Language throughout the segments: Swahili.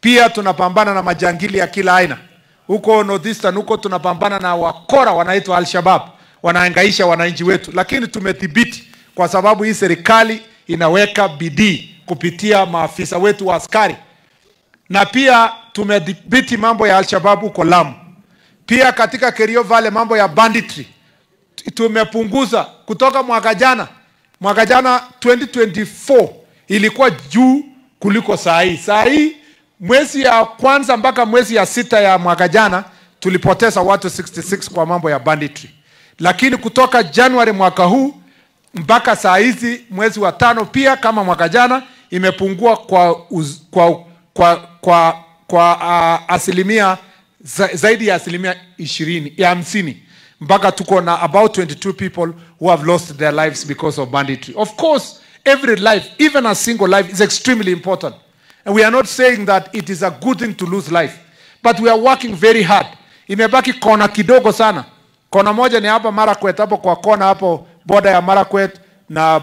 Pia tunapambana na majangili ya kila aina. Huko Northeastern huko tunapambana na wakora wanaitwa Al-Shabaab. Wanahangaisha wananchi wetu. Lakini tumedhibiti kwa sababu hii serikali inaweka bidii kupitia maafisa wetu wa askari. Na pia tumedhibiti mambo ya Al-Shabaab huko Lamu. Pia katika Kerio Valley mambo ya banditry tumepunguza kutoka mwaka jana 2024 ilikuwa juu kuliko saa hii. Saa hii mwezi ya kwanza mpaka mwezi ya 6 ya mwaka jana tulipoteza watu 66 kwa mambo ya banditry. Lakini kutoka Januari mwaka huu mpaka saa hizi mwezi wa 5 pia kama mwaka jana imepungua kwa asilimia zaidi ya asilimia 50 mpaka tuko na about 22 people who have lost their lives because of banditry. Of course, every life, even a single life, is extremely important. And we are not saying that it is a good thing to lose life. But we are working very hard. Imebaki kona kidogo sana. Kona moja ni hapa Marakwet, hapo kwa kona hapo boda ya Marakwet na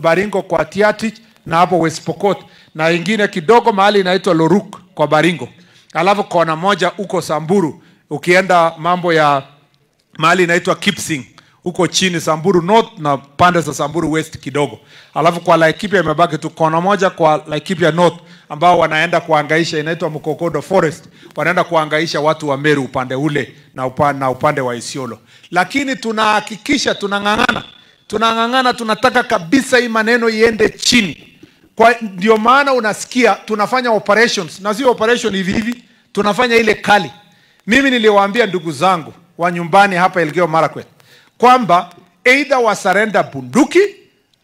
Baringo kwa Tiatich na hapo West Pokot. Na ingine kidogo mahali inaitwa Loruk kwa Baringo. Alafu kona moja uko Samburu. Ukienda mambo ya mahali inaitwa Kipsing huko chini Samburu North na pande za Samburu West kidogo. Alafu kwa Laikipia imebaki tu kona moja kwa Laikipia North ambao wanaenda kuhangaisha inaitwa Mukokodo Forest. Wanaenda kuhangaisha watu wa Meru upande ule na upande wa Isiolo. Lakini tunahakikisha tunang'ang'ana tunataka kabisa hii maneno iende chini. Kwa ndio maana unasikia tunafanya operations na sio operation hivi tunafanya ile kali. Mimi niliwaambia ndugu zangu wa nyumbani hapa Elgeyo Marakwet kwamba either wa surrender bunduki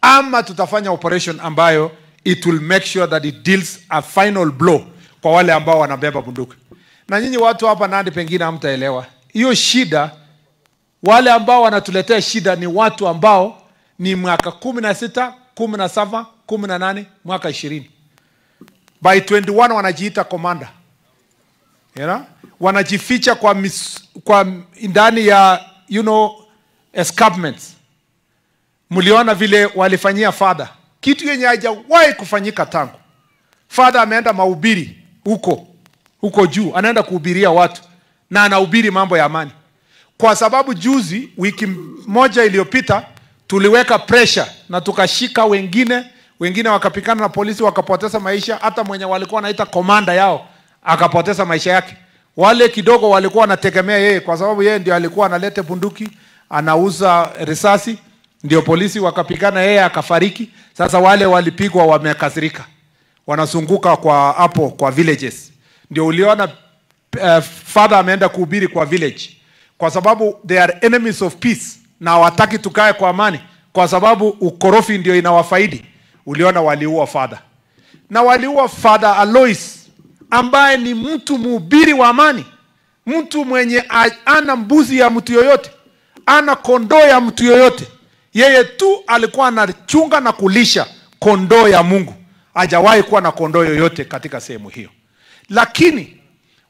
ama tutafanya operation ambayo it will make sure that it deals a final blow kwa wale ambao wanabeba bunduki. Na nyinyi watu hapa Nandi pengine hamtaelewa. Hiyo shida, wale ambao wanatuletea shida ni watu ambao ni mwaka 16, 17, 18, mwaka 20. By 21 wanajiita commander. You know? Wanajificha kwa ndani ya escarpments. Mliona vile walifanyia father. Kitu yenye hajawahi kufanyika tangu. Father ameenda mahubiri huko juu, anaenda kuhubiria watu na anahubiri mambo ya amani. Kwa sababu juzi wiki moja iliyopita tuliweka pressure na tukashika wengine wakapikana na polisi wakapoteza maisha, hata mwenye walikuwa wanaita commander yao akapoteza maisha yake. Wale kidogo walikuwa wanategemea yeye kwa sababu yeye ndio alikuwa analeta bunduki, anauza risasi, ndio polisi wakapigana yeye akafariki. Sasa wale walipigwa wamekasirika. Wanazunguka kwa villages. Ndio uliona father ameenda kuhubiri kwa village. Kwa sababu they are enemies of peace na hawataki tukae kwa amani kwa sababu ukorofi ndio inawafaidi. Uliona waliua father. Na waliua Father Alois ambaye ni mtu mhubiri wa amani. Mtu mwenye ana mbuzi ya mtu yoyote, ana kondoo ya mtu yoyote. Yeye tu alikuwa anachunga na kulisha kondoo ya Mungu. Hajawahi kuwa na kondoo yoyote katika sehemu hiyo. Lakini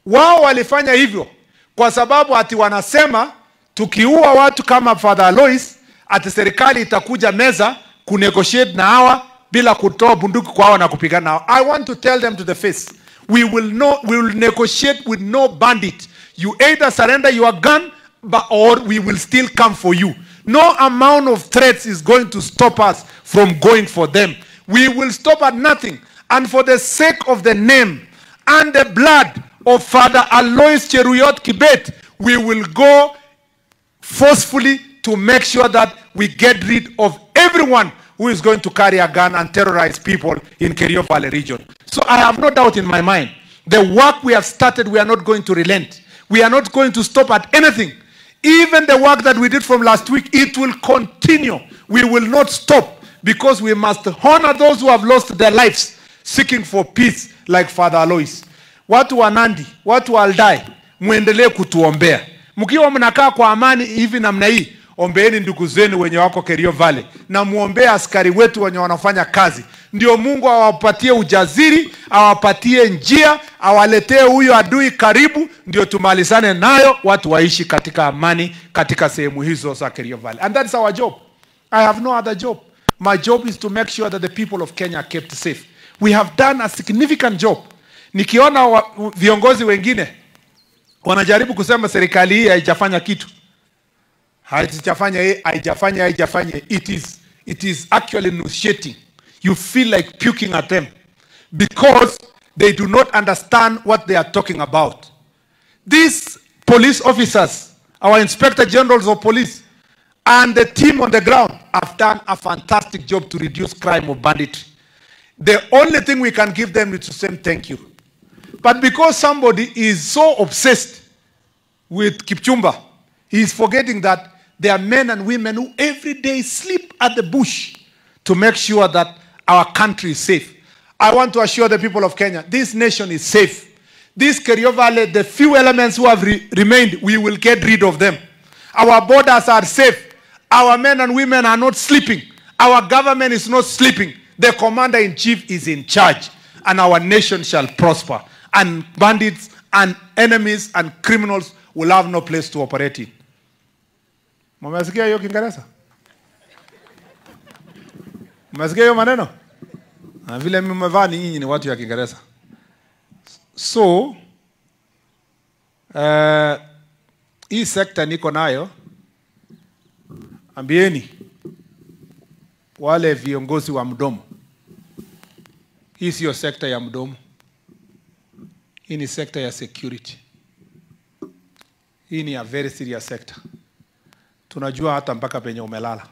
wao walifanya hivyo kwa sababu ati wanasema tukiua watu kama Father Alois ati serikali itakuja meza kunegotiate na hawa bila kutoa bunduki kwa hawa na kupigana nao. I want to tell them to the face. We will negotiate with no bandit. You either surrender your gun or we will still come for you. No amount of threats is going to stop us from going for them. We will stop at nothing. And for the sake of the name and the blood of Father Alois Cheruyot Kibet, we will go forcefully to make sure that we get rid of everyone who is going to carry a gun and terrorize people in Kerio Valley region. So I have no doubt in my mind. The work we have started, we are not going to relent. We are not going to stop at anything. Even the work that we did from last week, it will continue. We will not stop because we must honor those who have lost their lives seeking for peace like Father Alois. Watu wa Nandi, watu wa Aldai, muendelee kutuombea. Mkiwa mnakaa kwa amani hivi namna hii, ombeeni ndugu zenu wenye wako Kerio Valley na muombee askari wetu wenye wanafanya kazi. Ndio Mungu awapatie ujasiri, awapatie njia, awaletee huyo adui karibu, ndio tumalizane nayo, watu waishi katika amani katika sehemu hizo za Kerio Valley. And that's our job. I have no other job. My job is to make sure that the people of Kenya are kept safe. We have done a significant job. Nikiona viongozi wengine wanajaribu kusema serikali hii haijafanya kitu, haijafanya, it is actually nauseating. You feel like puking at them because they do not understand what they are talking about. These police officers, our inspector generals of police, and the team on the ground have done a fantastic job to reduce crime or banditry. The only thing we can give them is to say thank you. But because somebody is so obsessed with Kipchumba, he is forgetting that there are men and women who every day sleep at the bush to make sure that our country is safe. I want to assure the people of Kenya, this nation is safe. This Kerio Valley, the few elements who have remained, we will get rid of them. Our borders are safe. Our men and women are not sleeping. Our government is not sleeping. The commander-in-chief is in charge, and our nation shall prosper. And bandits and enemies and criminals will have no place to operate in. Mmesikia hiyo Kiingereza? Mmesikia hiyo maneno? Na vile mmevaa ni nyinyi ni watu ya Kiingereza. So, hii sekta niko nayo, ambieni wale viongozi wa mdomo, hii sio sekta ya mdomo. Hii ni sekta ya security. Hii ni a very serious sector. Tunajua hata mpaka penye umelala.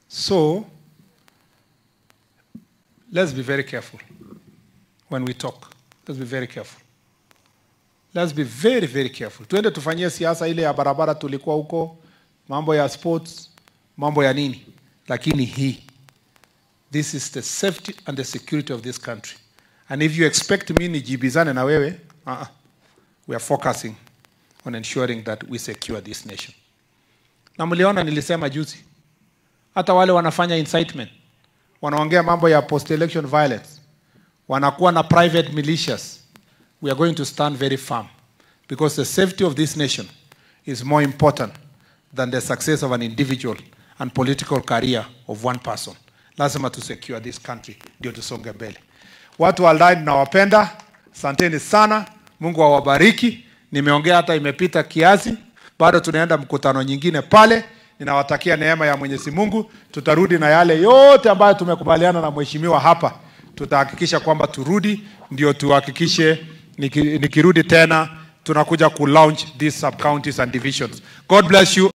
So, let's be very careful when we talk. Let's be very careful. Let's be very, very careful. Tuende tufanyie siasa ile ya barabara tulikuwa huko, mambo ya sports, mambo ya nini. Lakini hii, this is the safety and the security of this country. And if you expect me nijibizane na wewe, we are focusing on ensuring that we secure this nation. Na mliona nilisema juzi, hata wale wanafanya incitement, wanaongea mambo ya post-election violence, wanakuwa na private militias, we are going to stand very firm because the safety of this nation is more important than the success of an individual and political career of one person. Lazima to secure this country ndio tusonge mbele. Watu wa Aldai nawapenda, asanteni sana, Mungu awabariki. Nimeongea hata imepita kiasi, bado tunaenda mkutano nyingine pale. Ninawatakia neema ya Mwenyezi Mungu. Tutarudi na yale yote ambayo tumekubaliana na mheshimiwa hapa. Tutahakikisha kwamba turudi, ndio tuhakikishe nikirudi tena tunakuja ku launch these sub counties and divisions. God bless you.